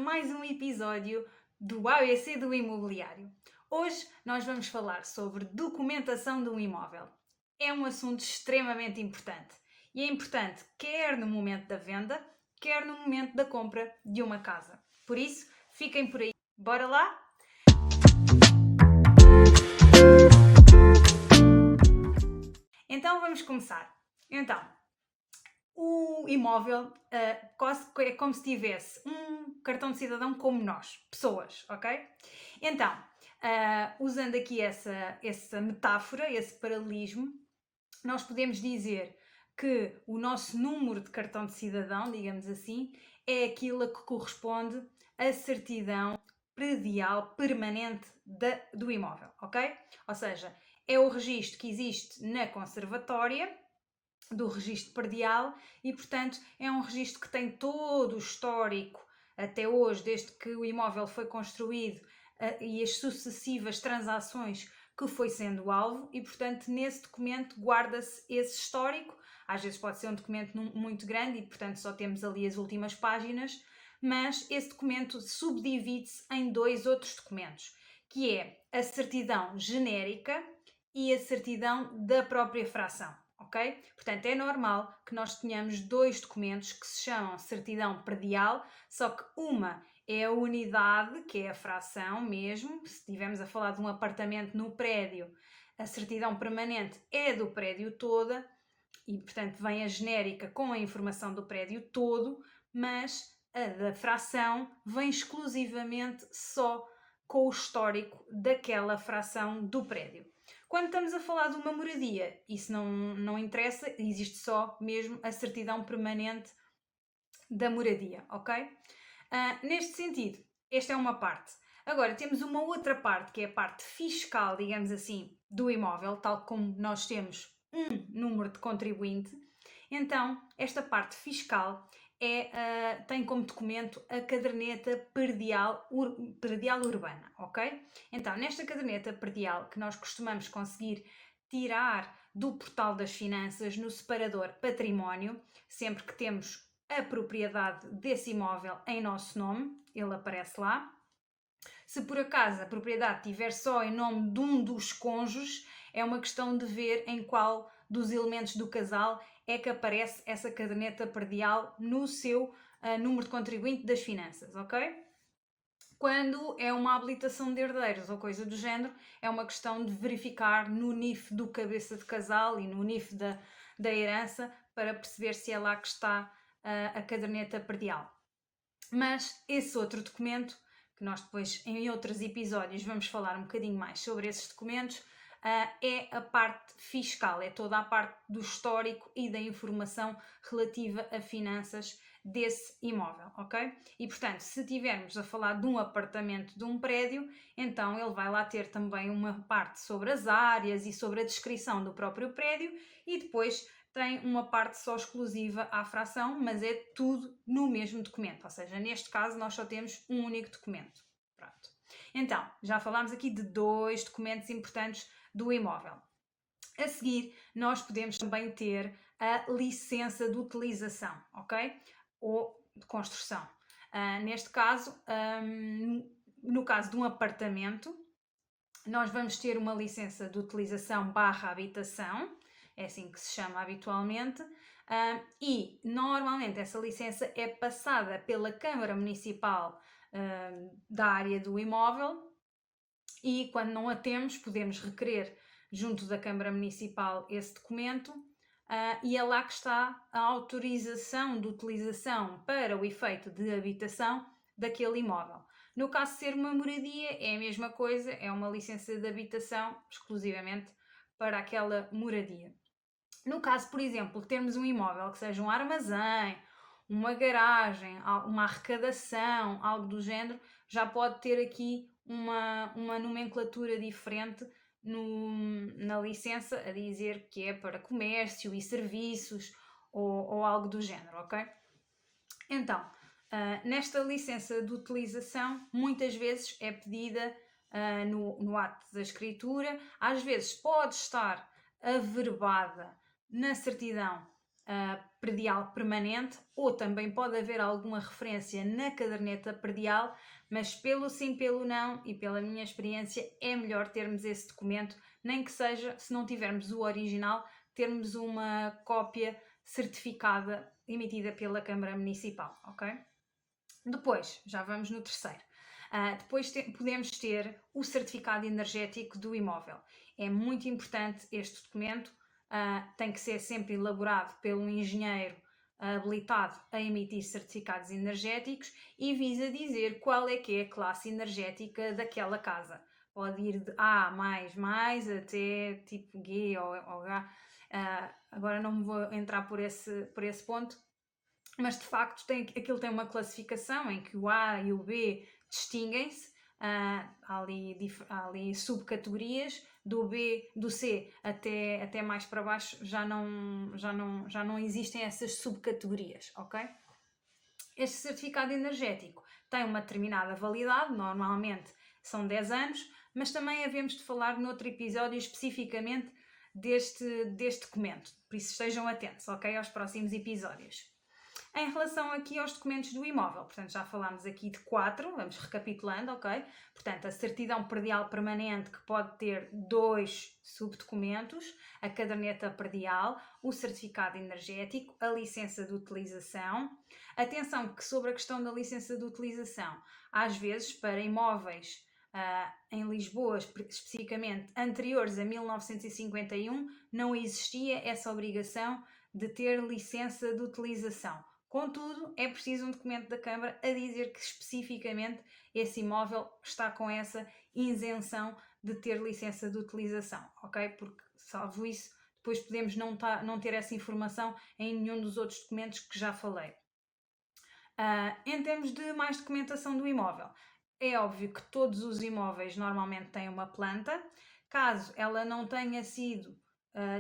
mais um episódio do ABC do Imobiliário. Hoje nós vamos falar sobre documentação de um imóvel. É um assunto extremamente importante e é importante quer no momento da venda, quer no momento da compra de uma casa. Por isso, fiquem por aí. Bora lá? Então vamos começar. O imóvel é como se tivesse um cartão de cidadão como nós, pessoas, ok? Então, usando aqui essa metáfora, esse paralelismo, nós podemos dizer que o nosso número de cartão de cidadão, digamos assim, é aquilo a que corresponde à certidão predial permanente do imóvel, ok? Ou seja, é o registro que existe na conservatória do registro predial e, portanto, é um registro que tem todo o histórico até hoje, desde que o imóvel foi construído e as sucessivas transações que foi sendo alvo e, portanto, nesse documento guarda-se esse histórico. Às vezes pode ser um documento muito grande e, portanto, só temos ali as últimas páginas, mas esse documento subdivide-se em dois outros documentos, que é a certidão genérica e a certidão da própria fração. Ok? Portanto, é normal que nós tenhamos dois documentos que se chamam certidão predial, só que uma é a unidade, que é a fração mesmo. Se estivermos a falar de um apartamento no prédio, a certidão permanente é do prédio toda e, portanto, vem a genérica com a informação do prédio todo, mas a da fração vem exclusivamente só com o histórico daquela fração do prédio. Quando estamos a falar de uma moradia, isso não interessa, existe só mesmo a certidão permanente da moradia, ok? Neste sentido, esta é uma parte. Agora, temos uma outra parte, que é a parte fiscal, digamos assim, do imóvel, tal como nós temos um número de contribuinte. Então, esta parte fiscal tem como documento a caderneta predial urbana, ok? Então, nesta caderneta predial que nós costumamos conseguir tirar do portal das finanças no separador património, sempre que temos a propriedade desse imóvel em nosso nome, ele aparece lá. Se por acaso a propriedade estiver só em nome de um dos cônjuges, é uma questão de ver em qual dos elementos do casal é que aparece essa caderneta predial no seu número de contribuinte das finanças, ok? Quando é uma habilitação de herdeiros ou coisa do género, é uma questão de verificar no NIF do cabeça de casal e no NIF da herança para perceber se é lá que está a caderneta predial. Mas esse outro documento, que nós depois em outros episódios vamos falar um bocadinho mais sobre esses documentos, é a parte fiscal, é toda a parte do histórico e da informação relativa a finanças desse imóvel, ok? E portanto, se estivermos a falar de um apartamento de um prédio, então ele vai lá ter também uma parte sobre as áreas e sobre a descrição do próprio prédio e depois tem uma parte só exclusiva à fração, mas é tudo no mesmo documento, ou seja, neste caso nós só temos um único documento. Pronto. Então, já falámos aqui de dois documentos importantes do imóvel. A seguir, nós podemos também ter a licença de utilização, ok? Ou de construção. Neste caso, no caso de um apartamento, nós vamos ter uma licença de utilização / habitação, é assim que se chama habitualmente, e normalmente essa licença é passada pela Câmara Municipal da área do imóvel e quando não a temos podemos requerer junto da Câmara Municipal esse documento e é lá que está a autorização de utilização para o efeito de habitação daquele imóvel. No caso de ser uma moradia é a mesma coisa, é uma licença de habitação exclusivamente para aquela moradia. No caso, por exemplo, de termos um imóvel que seja um armazém, uma garagem, uma arrecadação, algo do género, já pode ter aqui uma nomenclatura diferente na licença a dizer que é para comércio e serviços ou algo do género, ok? Então, nesta licença de utilização, muitas vezes é pedida no ato da escritura, às vezes pode estar averbada na certidão predial permanente, ou também pode haver alguma referência na caderneta predial, mas pelo sim, pelo não e pela minha experiência é melhor termos esse documento, nem que seja, se não tivermos o original, termos uma cópia certificada emitida pela Câmara Municipal, ok? Depois, já vamos no terceiro. Depois podemos ter o certificado energético do imóvel. É muito importante este documento, tem que ser sempre elaborado pelo engenheiro habilitado a emitir certificados energéticos e visa dizer qual é que é a classe energética daquela casa. Pode ir de A até tipo G ou H. Agora não me vou entrar por esse ponto, mas de facto aquilo tem uma classificação em que o A e o B distinguem-se, há ali subcategorias, do C até mais para baixo já não existem essas subcategorias, ok? Este certificado energético tem uma determinada validade, normalmente são 10 anos, mas também havemos de falar noutro episódio especificamente deste documento, por isso estejam atentos, ok? Aos próximos episódios. Em relação aqui aos documentos do imóvel, portanto já falámos aqui de 4, vamos recapitulando, ok? Portanto, a certidão predial permanente, que pode ter 2 subdocumentos, a caderneta predial, o certificado energético, a licença de utilização. Atenção que sobre a questão da licença de utilização, às vezes para imóveis em Lisboa, especificamente anteriores a 1951, não existia essa obrigação de ter licença de utilização. Contudo, é preciso um documento da Câmara a dizer que especificamente esse imóvel está com essa isenção de ter licença de utilização, ok? Porque, salvo isso, depois podemos não ter essa informação em nenhum dos outros documentos que já falei. Em termos de mais documentação do imóvel, é óbvio que todos os imóveis normalmente têm uma planta. Caso ela não tenha sido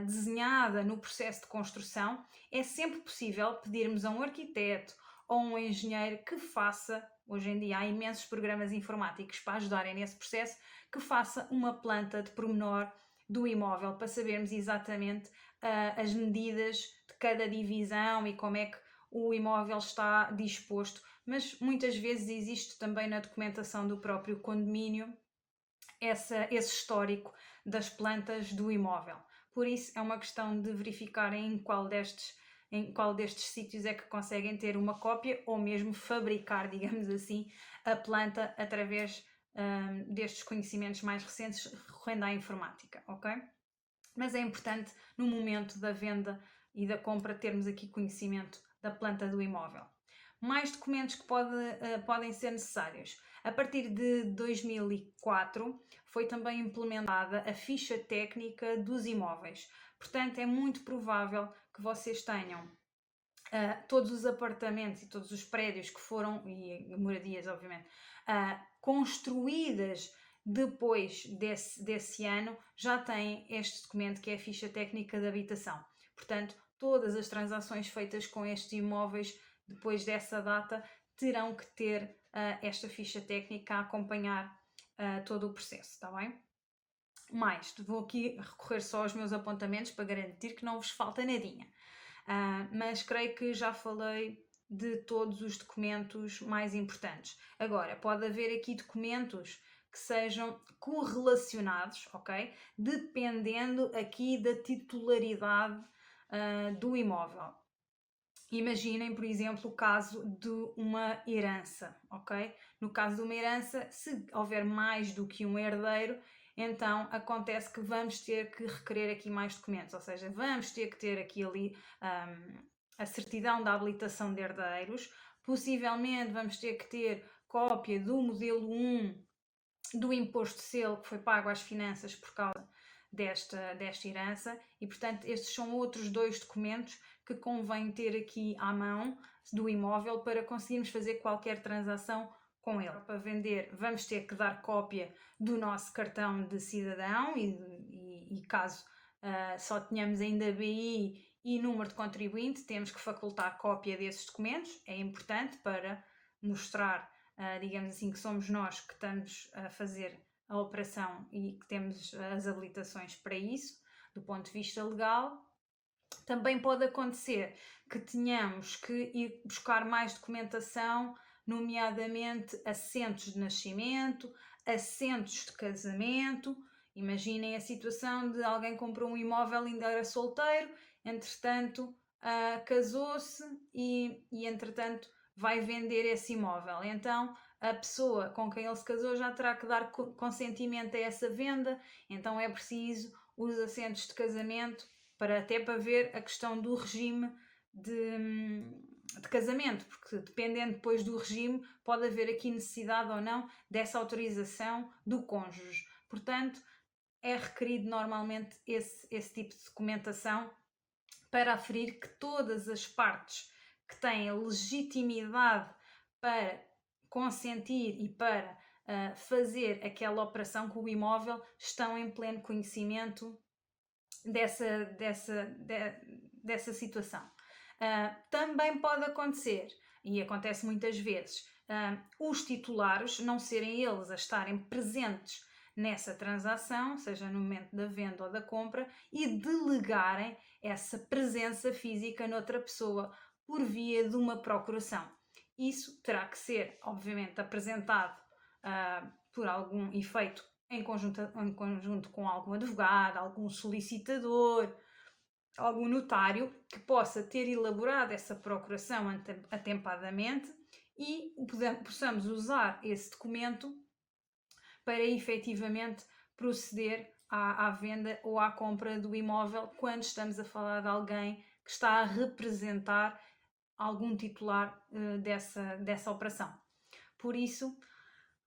desenhada no processo de construção, é sempre possível pedirmos a um arquiteto ou um engenheiro que faça, hoje em dia há imensos programas informáticos para ajudarem nesse processo, que faça uma planta de pormenor do imóvel para sabermos exatamente as medidas de cada divisão e como é que o imóvel está disposto, mas muitas vezes existe também na documentação do próprio condomínio esse histórico das plantas do imóvel. Por isso é uma questão de verificar em qual destes sítios é que conseguem ter uma cópia ou mesmo fabricar, digamos assim, a planta através destes conhecimentos mais recentes recorrendo à informática, ok? Mas é importante no momento da venda e da compra termos aqui conhecimento da planta do imóvel. Mais documentos que podem ser necessários. A partir de 2004 foi também implementada a ficha técnica dos imóveis. Portanto, é muito provável que vocês tenham todos os apartamentos e todos os prédios que foram, e moradias obviamente, construídas depois desse ano, já têm este documento que é a ficha técnica de habitação. Portanto, todas as transações feitas com estes imóveis depois dessa data terão que ter esta ficha técnica a acompanhar todo o processo, está bem? Mais, vou aqui recorrer só aos meus apontamentos para garantir que não vos falta nadinha. Mas creio que já falei de todos os documentos mais importantes. Agora, pode haver aqui documentos que sejam correlacionados, ok? Dependendo aqui da titularidade do imóvel. Imaginem, por exemplo, o caso de uma herança, ok? No caso de uma herança, se houver mais do que um herdeiro, então acontece que vamos ter que requerer aqui mais documentos, ou seja, vamos ter que ter aqui a certidão da habilitação de herdeiros, possivelmente vamos ter que ter cópia do modelo 1 do imposto de selo que foi pago às finanças por causa desta herança e, portanto, estes são outros 2 documentos que convém ter aqui à mão do imóvel para conseguirmos fazer qualquer transação com ele. Para vender, vamos ter que dar cópia do nosso cartão de cidadão e caso só tenhamos ainda BI e número de contribuinte, temos que facultar cópia desses documentos. É importante para mostrar, digamos assim, que somos nós que estamos a fazer a operação e que temos as habilitações para isso, do ponto de vista legal. Também pode acontecer que tenhamos que ir buscar mais documentação, nomeadamente assentos de nascimento, assentos de casamento. Imaginem a situação de alguém que comprou um imóvel e ainda era solteiro, entretanto casou-se e entretanto vai vender esse imóvel. Então a pessoa com quem ele se casou já terá que dar consentimento a essa venda, então é preciso os assentos de casamento até para ver a questão do regime de casamento, porque dependendo depois do regime pode haver aqui necessidade ou não dessa autorização do cônjuge. Portanto, é requerido normalmente esse tipo de documentação para aferir que todas as partes que têm legitimidade para consentir e para fazer aquela operação com o imóvel estão em pleno conhecimento dessa situação. Também pode acontecer, e acontece muitas vezes, os titulares não serem eles a estarem presentes nessa transação, seja no momento da venda ou da compra, e delegarem essa presença física noutra pessoa por via de uma procuração. Isso terá que ser, obviamente, apresentado por algum efeito em conjunto com algum advogado, algum solicitador, algum notário que possa ter elaborado essa procuração atempadamente e possamos usar esse documento para efetivamente proceder à venda ou à compra do imóvel quando estamos a falar de alguém que está a representar algum titular dessa operação. Por isso,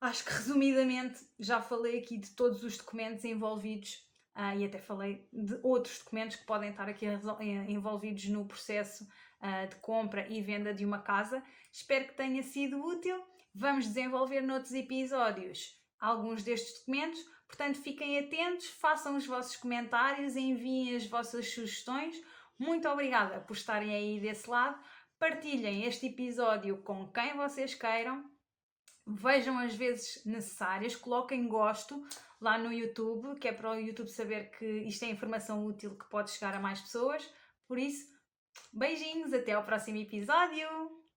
acho que resumidamente já falei aqui de todos os documentos envolvidos e até falei de outros documentos que podem estar aqui envolvidos no processo de compra e venda de uma casa. Espero que tenha sido útil. Vamos desenvolver noutros episódios alguns destes documentos, portanto fiquem atentos, façam os vossos comentários, enviem as vossas sugestões. Muito obrigada por estarem aí desse lado. Partilhem este episódio com quem vocês queiram. Vejam as vezes necessárias, coloquem gosto lá no YouTube, que é para o YouTube saber que isto é informação útil que pode chegar a mais pessoas. Por isso, beijinhos, até ao próximo episódio!